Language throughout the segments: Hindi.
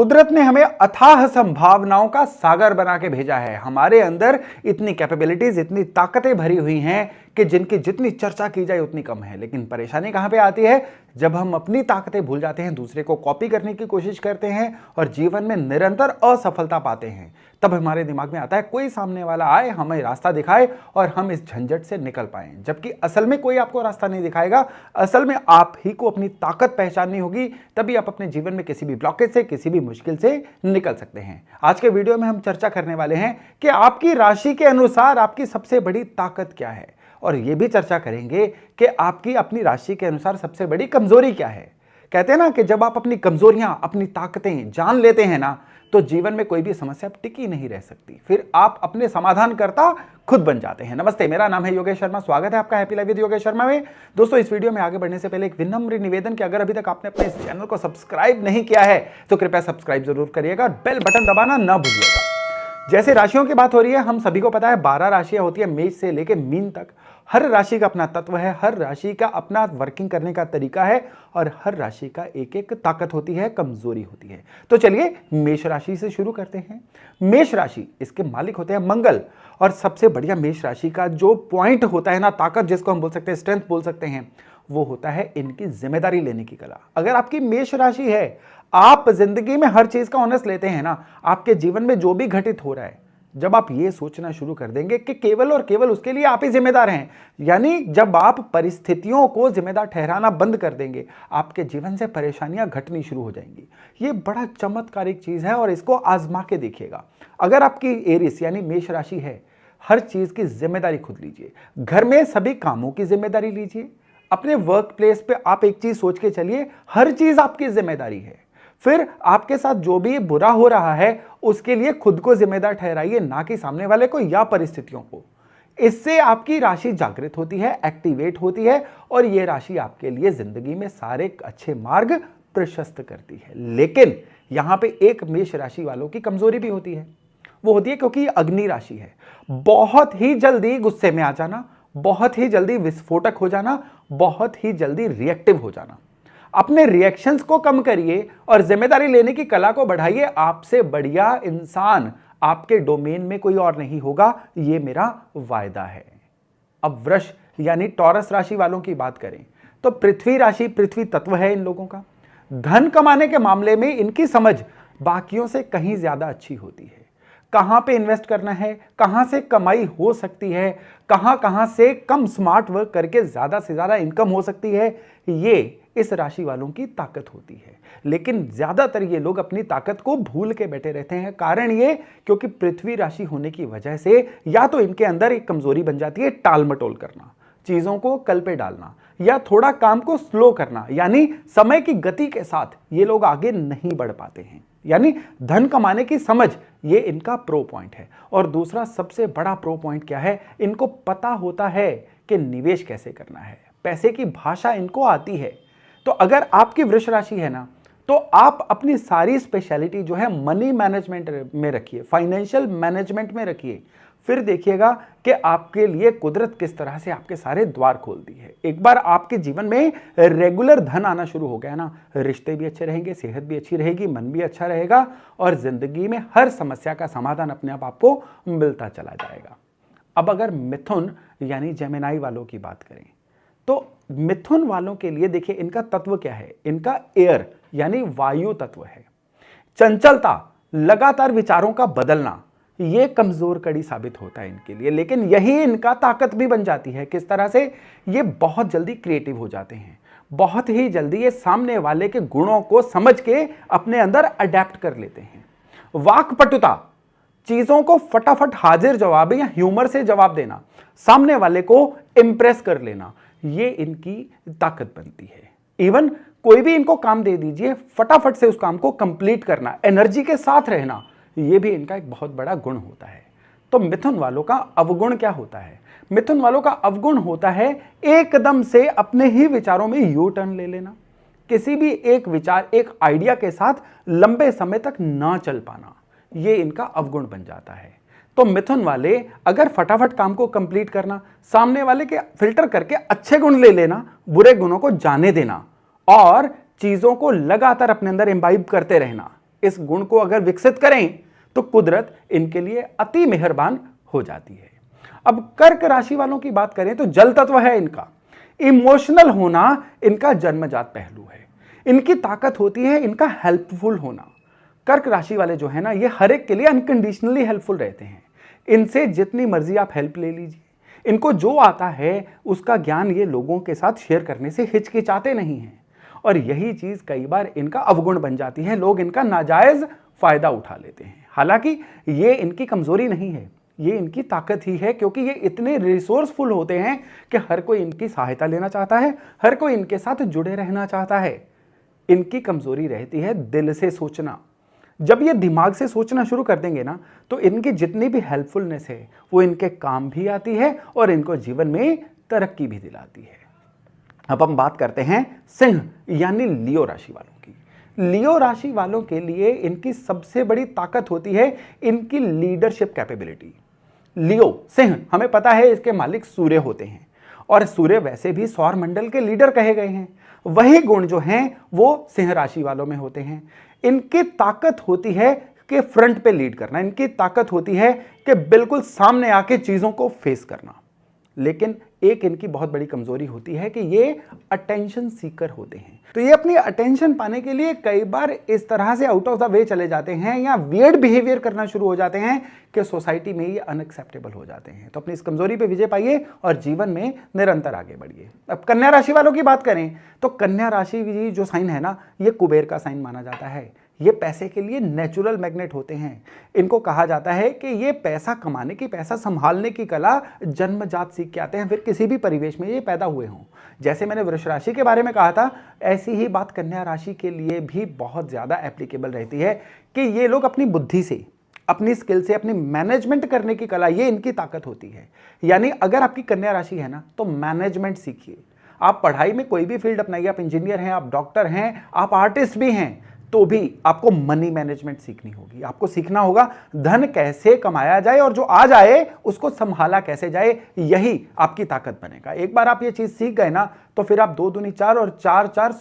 कुदरत ने हमें अथाह संभावनाओं का सागर बना के भेजा है। हमारे अंदर इतनी कैपेबिलिटीज, इतनी ताकतें भरी हुई हैं कि जिनकी जितनी चर्चा की जाए उतनी कम है। लेकिन परेशानी कहां पे आती है? जब हम अपनी ताकतें भूल जाते हैं, दूसरे को कॉपी करने की कोशिश करते हैं और जीवन में निरंतर असफलता पाते हैं। तब हमारे दिमाग में आता है कोई सामने वाला आए, हमें रास्ता दिखाए और हम इस झंझट से निकल पाएं। जबकि असल में कोई आपको रास्ता नहीं दिखाएगा। असल में आप ही को अपनी ताकत पहचाननी होगी, तभी आप अपने जीवन में किसी भी ब्लॉकेज से, किसी भी मुश्किल से निकल सकते हैं। आज के वीडियो में हम चर्चा करने वाले हैं कि आपकी राशि के अनुसार आपकी सबसे बड़ी ताकत क्या है, और यह भी चर्चा करेंगे कि आपकी अपनी राशि के अनुसार सबसे बड़ी कमजोरी क्या है। कहते हैं ना कि जब आप अपनी कमजोरियां, अपनी ताकतें जान लेते हैं ना, तो जीवन में कोई भी समस्या टिकी नहीं रह सकती। फिर आप अपने समाधानकर्ता खुद बन जाते हैं। नमस्ते, मेरा नाम है योगेश शर्मा। स्वागत है आपका happy life with Yogesh Sharma में। दोस्तों, इस वीडियो में आगे बढ़ने से पहले एक विनम्र निवेदन कि अगर अभी तक आपने अपने इस चैनल को सब्सक्राइब नहीं किया है तो कृपया सब्सक्राइब जरूर करिएगा, बेल बटन दबाना ना भूलिएगा। जैसे राशियों की बात हो रही है, हम सभी को पता है 12 राशियां होती है, मेष से लेकर मीन तक। हर राशि का अपना तत्व है, हर राशि का अपना वर्किंग करने का तरीका है और हर राशि का एक एक ताकत होती है, कमजोरी होती है। तो चलिए मेष राशि से शुरू करते हैं। मेष राशि, इसके मालिक होते हैं मंगल, और सबसे बढ़िया मेष राशि का जो पॉइंट होता है ना, ताकत जिसको हम बोल सकते हैं, स्ट्रेंथ बोल सकते हैं, वो होता है इनकी जिम्मेदारी लेने की कला। अगर आपकी मेष राशि है, आप जिंदगी में हर चीज का ऑनेस्ट लेते हैं ना, आपके जीवन में जो भी घटित हो रहा है, जब आप ये सोचना शुरू कर देंगे कि केवल और केवल उसके लिए आप ही जिम्मेदार हैं, यानी जब आप परिस्थितियों को जिम्मेदार ठहराना बंद कर देंगे, आपके जीवन से परेशानियां घटनी शुरू हो जाएंगी। ये बड़ा चमत्कारिक चीज है और इसको आजमा के देखिएगा। अगर आपकी एरिस यानी मेष राशि है, हर चीज की जिम्मेदारी खुद लीजिए। घर में सभी कामों की जिम्मेदारी लीजिए। अपने वर्क प्लेस पे आप एक चीज सोच के चलिए, हर चीज आपकी जिम्मेदारी है। फिर आपके साथ जो भी बुरा हो रहा है उसके लिए खुद को जिम्मेदार ठहराइए, ना कि सामने वाले को या परिस्थितियों को। इससे आपकी राशि जागृत होती है, एक्टिवेट होती है, और यह राशि आपके लिए जिंदगी में सारे अच्छे मार्ग प्रशस्त करती है। लेकिन यहां पे एक मेष राशि वालों की कमजोरी भी होती है। वो होती है क्योंकि अग्नि राशि है, बहुत ही जल्दी गुस्से में आ जाना, बहुत ही जल्दी विस्फोटक हो जाना, बहुत ही जल्दी रिएक्टिव हो जाना। अपने रिएक्शंस को कम करिए और जिम्मेदारी लेने की कला को बढ़ाइए। आपसे बढ़िया इंसान आपके डोमेन में कोई और नहीं होगा, यह मेरा वायदा है। अब वृष यानी टॉरस राशि वालों की बात करें तो पृथ्वी राशि, पृथ्वी तत्व है इन लोगों का। धन कमाने के मामले में इनकी समझ बाकियों से कहीं ज्यादा अच्छी होती है। कहां पे इन्वेस्ट करना है, कहां से कमाई हो सकती है, कहां से कम स्मार्ट वर्क करके ज्यादा से ज्यादा इनकम हो सकती है, ये इस राशि वालों की ताकत होती है। लेकिन ज्यादातर ये लोग अपनी ताकत को भूल के बैठे रहते हैं। कारण ये क्योंकि पृथ्वी राशि होने की वजह से या तो इनके अंदर एक कमजोरी बन जाती है, टाल मटोल करना, चीजों को कल पे डालना, या थोड़ा काम को स्लो करना, यानी समय की गति के साथ ये लोग आगे नहीं बढ़ पाते हैं। यानी धन कमाने की समझ, ये इनका प्रो पॉइंट है। और दूसरा सबसे बड़ा प्रो पॉइंट क्या है? इनको पता होता है कि निवेश कैसे करना है, पैसे की भाषा इनको आती है। तो अगर आपकी वृष राशि है ना, तो आप अपनी सारी स्पेशलिटी जो है मनी मैनेजमेंट में रखिए, फाइनेंशियल मैनेजमेंट में रखिए। फिर देखिएगा कि आपके लिए कुदरत किस तरह से आपके सारे द्वार खोलती है। एक बार आपके जीवन में रेगुलर धन आना शुरू हो गया ना, रिश्ते भी अच्छे रहेंगे, सेहत भी अच्छी रहेगी, मन भी अच्छा रहेगा, और जिंदगी में हर समस्या का समाधान अपने आप आपको मिलता चला जाएगा। अब अगर मिथुन यानी जेमिनाई वालों की बात करें तो मिथुन वालों के लिए देखिए इनका तत्व क्या है? इनका एयर यानी वायु तत्व है। चंचलता, लगातार विचारों का बदलना, यह कमजोर कड़ी साबित होता है इनके लिए, लेकिन यही इनका ताकत भी बन जाती है। किस तरह से? ये बहुत जल्दी क्रिएटिव हो जाते हैं, बहुत ही जल्दी ये सामने वाले के गुणों को समझ के अपने अंदर अडेप्ट कर लेते हैं। वाक्पटुता, चीजों को फटाफट हाजिर जवाब या ह्यूमर से जवाब देना, सामने वाले को इंप्रेस कर लेना, ये इनकी ताकत बनती है। इवन कोई भी इनको काम दे दीजिए, फटाफट से उस काम को कंप्लीट करना, एनर्जी के साथ रहना, ये भी इनका एक बहुत बड़ा गुण होता है। तो मिथुन वालों का अवगुण क्या होता है? मिथुन वालों का अवगुण होता है एकदम से अपने ही विचारों में यू टर्न ले लेना, किसी भी एक विचार, एक आइडिया के साथ लंबे समय तक ना चल पाना, ये इनका अवगुण बन जाता है। तो मिथुन वाले अगर फटाफट काम को कंप्लीट करना, सामने वाले के फिल्टर करके अच्छे गुण ले लेना, बुरे गुणों को जाने देना और चीजों को लगातार अपने अंदर इम्बाइब करते रहना, इस गुण को अगर विकसित करें तो कुदरत इनके लिए अति मेहरबान हो जाती है। अब कर्क राशि वालों की बात करें तो जल तत्व है इनका, इमोशनल होना इनका जन्मजात पहलू है, इनकी ताकत होती है इनका हेल्पफुल होना। कर्क राशि वाले जो है ना, ये हर एक के लिए अनकंडीशनली हेल्पफुल रहते हैं। इनसे जितनी मर्जी आप हेल्प ले लीजिए, इनको जो आता है उसका ज्ञान ये लोगों के साथ शेयर करने से हिचकिचाते नहीं हैं, और यही चीज कई बार इनका अवगुण बन जाती है। लोग इनका नाजायज फायदा उठा लेते हैं। हालांकि ये इनकी कमजोरी नहीं है, ये इनकी ताकत ही है, क्योंकि ये इतने रिसोर्सफुल होते हैं कि हर कोई इनकी सहायता लेना चाहता है, हर कोई इनके साथ जुड़े रहना चाहता है। इनकी कमजोरी रहती है दिल से सोचना। जब ये दिमाग से सोचना शुरू कर देंगे ना, तो इनकी जितनी भी हेल्पफुलनेस है वो इनके काम भी आती है और इनको जीवन में तरक्की भी दिलाती है। अब हम बात करते हैं सिंह यानी लियो राशि वालों की। लियो राशि वालों के लिए इनकी सबसे बड़ी ताकत होती है इनकी लीडरशिप कैपेबिलिटी। लियो सिंह, हमें पता है इसके मालिक सूर्य होते हैं, और सूर्य वैसे भी सौर मंडल के लीडर कहे गए हैं। वही गुण जो हैं वो सिंह राशि वालों में होते हैं। इनकी ताकत होती है कि फ्रंट पे लीड करना, इनकी ताकत होती है कि बिल्कुल सामने आके चीजों को फेस करना। लेकिन एक इनकी बहुत बड़ी कमजोरी होती है कि ये अटेंशन सीकर होते हैं। तो ये अपनी अटेंशन पाने के लिए कई बार इस तरह से आउट ऑफ द वे चले जाते हैं या वियर्ड बिहेवियर करना शुरू हो जाते हैं कि सोसाइटी में ये अनएक्सेप्टेबल हो जाते हैं। तो अपनी इस कमजोरी पे विजय पाइए और जीवन में निरंतर आगे बढ़िए। अब कन्या राशि वालों की बात करें तो कन्या राशि जो साइन है ना, ये कुबेर का साइन माना जाता है। ये पैसे के लिए नेचुरल मैग्नेट होते हैं। इनको कहा जाता है कि ये पैसा कमाने की, पैसा संभालने की कला जन्मजात सीख के आते हैं, फिर किसी भी परिवेश में ये पैदा हुए हों। जैसे मैंने वृष राशि के बारे में कहा था, ऐसी ही बात कन्या राशि के लिए भी बहुत ज्यादा एप्लीकेबल रहती है कि ये लोग अपनी बुद्धि से, अपनी स्किल से, अपनी मैनेजमेंट करने की कला, ये इनकी ताकत होती है। यानी अगर आपकी कन्या राशि है ना, तो मैनेजमेंट सीखिए। आप पढ़ाई में कोई भी फील्ड अपनाइए, आप इंजीनियर हैं, आप डॉक्टर हैं, आप आर्टिस्ट भी हैं, तो भी आपको मनी मैनेजमेंट सीखनी होगी। आपको सीखना होगा धन कैसे कमाया जाए और जो आ जाए उसको संभाला कैसे जाए, यही आपकी ताकत बनेगा। एक बार आप ये चीज सीख गए ना, तो फिर आप 2 दूनी 4 और 4 4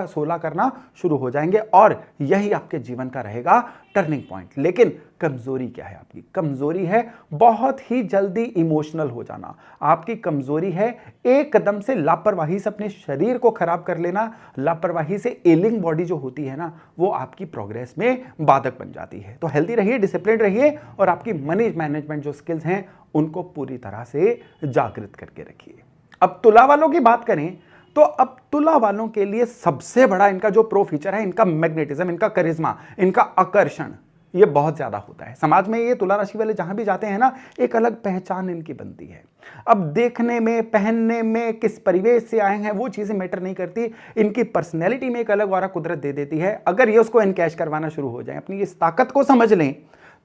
16 करना शुरू हो जाएंगे, और यही आपके जीवन का रहेगा टर्निंग पॉइंट। लेकिन कमजोरी क्या है आपकी? कमजोरी है बहुत ही जल्दी इमोशनल हो जाना। आपकी कमजोरी है एकदम से लापरवाही से अपने शरीर को खराब कर लेना। लापरवाही से एलिंग बॉडी जो होती है ना, वो आपकी प्रोग्रेस में बाधक बन जाती है। तो हेल्दी रहिए, डिसिप्लिन रहिए, और आपकी मनी मैनेजमेंट जो स्किल्स हैं उनको पूरी तरह से जागृत करके रखिए। अब तुला वालों की बात करें तो अब तुला वालों के लिए सबसे बड़ा इनका जो प्रो फीचर है, इनका मैग्नेटिज्म, इनका करिश्मा, इनका आकर्षण, ये बहुत ज्यादा होता है। समाज में ये तुला राशि वाले जहां भी जाते हैं ना, एक अलग पहचान इनकी बनती है। अब देखने में, पहनने में, किस परिवेश से आए हैं, वो चीजें मैटर नहीं करती। इनकी पर्सनैलिटी में एक अलग वारा कुदरत दे देती है। अगर ये उसको एनकैश करवाना शुरू हो जाए, अपनी इस ताकत को समझ लें,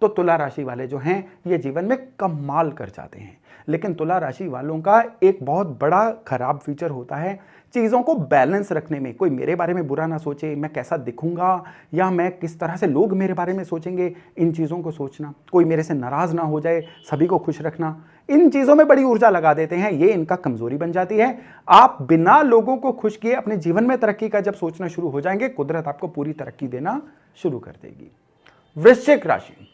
तो तुला राशि वाले जो हैं ये जीवन में कमाल कर जाते हैं। लेकिन तुला राशि वालों का एक बहुत बड़ा खराब फीचर होता है चीज़ों को बैलेंस रखने में। कोई मेरे बारे में बुरा ना सोचे, मैं कैसा दिखूंगा या मैं किस तरह से लोग मेरे बारे में सोचेंगे, इन चीज़ों को सोचना। कोई मेरे से नाराज ना हो जाए, सभी को खुश रखना, इन चीज़ों में बड़ी ऊर्जा लगा देते हैं। ये इनका कमजोरी बन जाती है। आप बिना लोगों को खुश किए अपने जीवन में तरक्की का जब सोचना शुरू हो जाएंगे, कुदरत आपको पूरी तरक्की देना शुरू कर देगी। वृश्चिक राशि,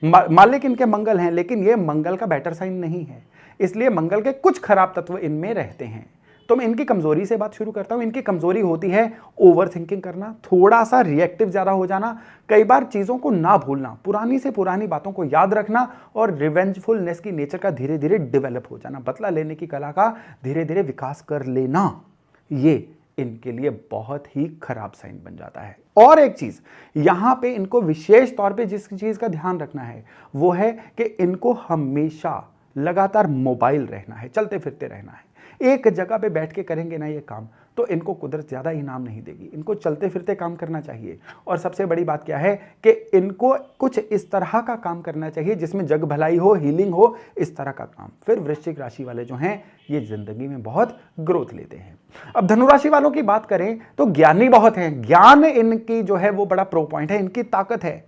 मालिक इनके मंगल हैं, लेकिन ये मंगल का बेटर साइन नहीं है, इसलिए मंगल के कुछ खराब तत्व इनमें रहते हैं। तो मैं इनकी कमजोरी से बात शुरू करता हूं। इनकी कमजोरी होती है ओवर थिंकिंग करना, थोड़ा सा रिएक्टिव ज्यादा हो जाना, कई बार चीजों को ना भूलना, पुरानी से पुरानी बातों को याद रखना, और रिवेंजफुलनेस की नेचर का धीरे धीरे डेवलप हो जाना, बदला लेने की कला का धीरे धीरे विकास कर लेना, ये इनके लिए बहुत ही खराब साइन बन जाता है। और एक चीज यहां पे इनको विशेष तौर पे जिस चीज का ध्यान रखना है वो है कि इनको हमेशा लगातार मोबाइल रहना है, चलते फिरते रहना है। एक जगह पे बैठ के करेंगे ना ये काम, तो इनको कुदरत ज्यादा इनाम नहीं देगी। इनको चलते फिरते काम करना चाहिए। और सबसे बड़ी बात क्या है कि इनको कुछ इस तरह का काम करना चाहिए जिसमें जग भलाई हो, हीलिंग हो, इस तरह का काम। फिर वृश्चिक राशि वाले जो हैं ये जिंदगी में बहुत ग्रोथ लेते हैं। अब धनुराशि वालों की बात करें तो ज्ञानी बहुत हैं। ज्ञान इनकी जो है वो बड़ा प्रो पॉइंट है, इनकी ताकत है।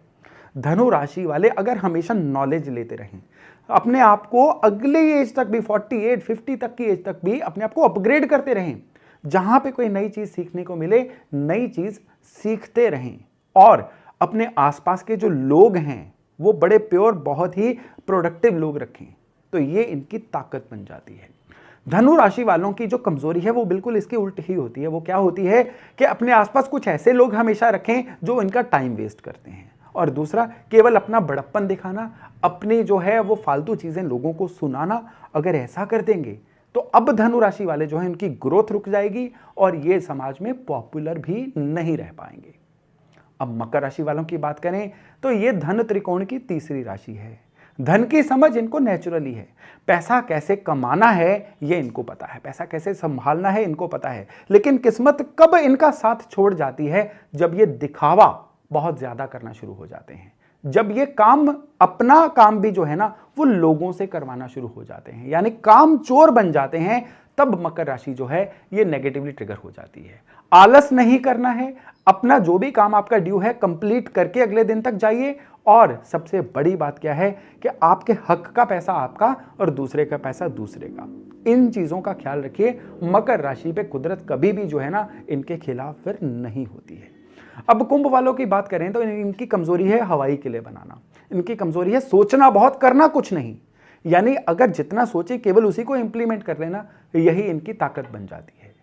धनु राशि वाले अगर हमेशा नॉलेज लेते रहें, अपने आप को अगले एज तक भी, 48 50 तक की एज तक भी अपने आप को अपग्रेड करते रहें, जहां पे कोई नई चीज सीखने को मिले, नई चीज सीखते रहें। और अपने आसपास के जो लोग हैं वो बड़े प्योर, बहुत ही प्रोडक्टिव लोग रखें, तो ये इनकी ताकत बन जाती है। धनु राशि वालों की जो कमजोरी है वो बिल्कुल इसकी उल्ट ही होती है। वो क्या होती है कि अपने आसपास कुछ ऐसे लोग हमेशा रखें जो इनका टाइम वेस्ट करते हैं। और दूसरा, केवल अपना बड़प्पन दिखाना, अपनी जो है वो फालतू चीजें लोगों को सुनाना, अगर ऐसा कर देंगे तो अब धनु राशि वाले जो है इनकी ग्रोथ रुक जाएगी और ये समाज में पॉपुलर भी नहीं रह पाएंगे। अब मकर राशि वालों की बात करें तो ये धन त्रिकोण की तीसरी राशि है। धन की समझ इनको नेचुरली है। पैसा कैसे कमाना है ये इनको पता है, पैसा कैसे संभालना है इनको पता है। लेकिन किस्मत कब इनका साथ छोड़ जाती है, जब ये दिखावा बहुत ज्यादा करना शुरू हो जाते हैं, जब ये काम, अपना काम भी जो है ना वो लोगों से करवाना शुरू हो जाते हैं, यानी काम चोर बन जाते हैं, तब मकर राशि जो है ये नेगेटिवली ट्रिगर हो जाती है। आलस नहीं करना है, अपना जो भी काम आपका ड्यू है कंप्लीट करके अगले दिन तक जाइए। और सबसे बड़ी बात क्या है कि आपके हक का पैसा आपका और दूसरे का पैसा दूसरे का, इन चीजों का ख्याल रखिए। मकर राशि पे कुदरत कभी भी जो है ना इनके खिलाफ फिर नहीं होती है। अब कुंभ वालों की बात करें तो इनकी कमजोरी है हवाई किले बनाना, इनकी कमजोरी है सोचना बहुत, करना कुछ नहीं। यानी अगर जितना सोचे केवल उसी को इंप्लीमेंट कर लेना, यही इनकी ताकत बन जाती है।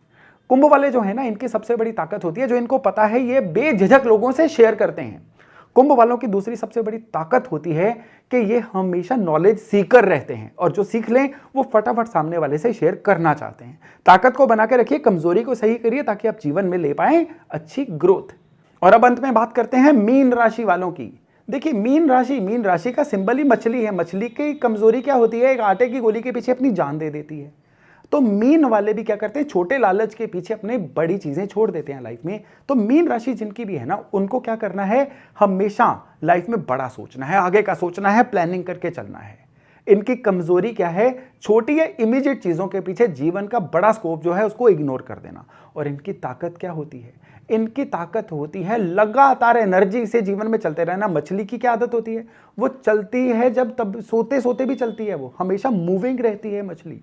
कुंभ वाले जो है ना इनकी सबसे बड़ी ताकत होती है, जो इनको पता है ये बेझिझक लोगों से शेयर करते हैं। कुंभ वालों की दूसरी सबसे बड़ी ताकत होती है कि ये हमेशा नॉलेज सीकर रहते हैं और जो सीख लें वो फटाफट सामने वाले से शेयर करना चाहते हैं। ताकत को बना के रखिए, कमजोरी को सही करिए ताकि आप जीवन में ले पाएं अच्छी ग्रोथ। और अब अंत में बात करते हैं मीन राशि वालों की। देखिए मीन राशि का सिंबल ही मछली है। मछली की कमजोरी क्या होती है, एक आटे की गोली के पीछे अपनी जान दे देती है। तो मीन वाले भी क्या करते हैं, छोटे लालच के पीछे अपने बड़ी चीजें छोड़ देते हैं लाइफ में। तो मीन राशि जिनकी भी है ना, उनको क्या करना है, हमेशा लाइफ में बड़ा सोचना है, आगे का सोचना है, प्लानिंग करके चलना है। इनकी कमजोरी क्या है, छोटी या इमीडिएट चीजों के पीछे जीवन का बड़ा स्कोप जो है उसको इग्नोर कर देना। और इनकी ताकत क्या होती है, इनकी ताकत होती है लगातार एनर्जी से जीवन में चलते रहना। मछली की क्या आदत होती है, वो चलती है जब तब सोते सोते भी चलती है, वो हमेशा मूविंग रहती है मछली।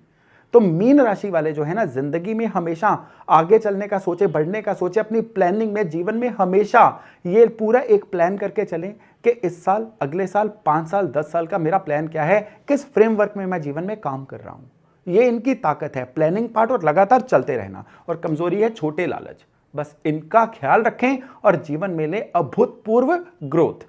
तो मीन राशि वाले जो है ना जिंदगी में हमेशा आगे चलने का सोचे, बढ़ने का सोचे, अपनी प्लानिंग में जीवन में हमेशा ये पूरा एक प्लान करके चलें कि इस साल, अगले साल, 5 साल, 10 साल का मेरा प्लान क्या है, किस फ्रेमवर्क में मैं जीवन में काम कर रहा हूं। ये इनकी ताकत है, प्लानिंग पार्ट और लगातार चलते रहना। और कमजोरी है छोटे लालच। बस इनका ख्याल रखें और जीवन में ले अभूतपूर्व ग्रोथ।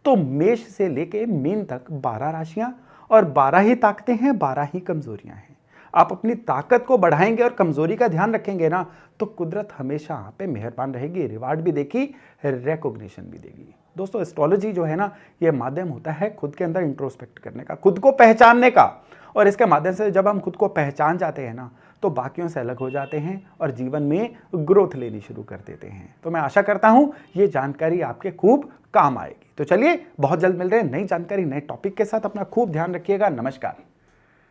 तो मेष से लेके मीन तक 12 राशियां और 12 ही ताकतें हैं, 12 ही कमजोरियां हैं। आप अपनी ताकत को बढ़ाएंगे और कमजोरी का ध्यान रखेंगे ना, तो कुदरत हमेशा आप पे मेहरबान रहेगी, रिवार्ड भी देगी, रिकॉग्निशन भी देगी। दोस्तों एस्ट्रोलॉजी जो है ना, ये माध्यम होता है खुद के अंदर इंट्रोस्पेक्ट करने का, खुद को पहचानने का। और इसके माध्यम से जब हम खुद को पहचान जाते हैं ना, तो बाकियों से अलग हो जाते हैं और जीवन में ग्रोथ लेनी शुरू कर देते हैं। तो मैं आशा करता हूं ये जानकारी आपके खूब काम आएगी। तो चलिए बहुत जल्द मिल रहे हैं नई जानकारी, नए टॉपिक के साथ। अपना खूब ध्यान रखिएगा। नमस्कार।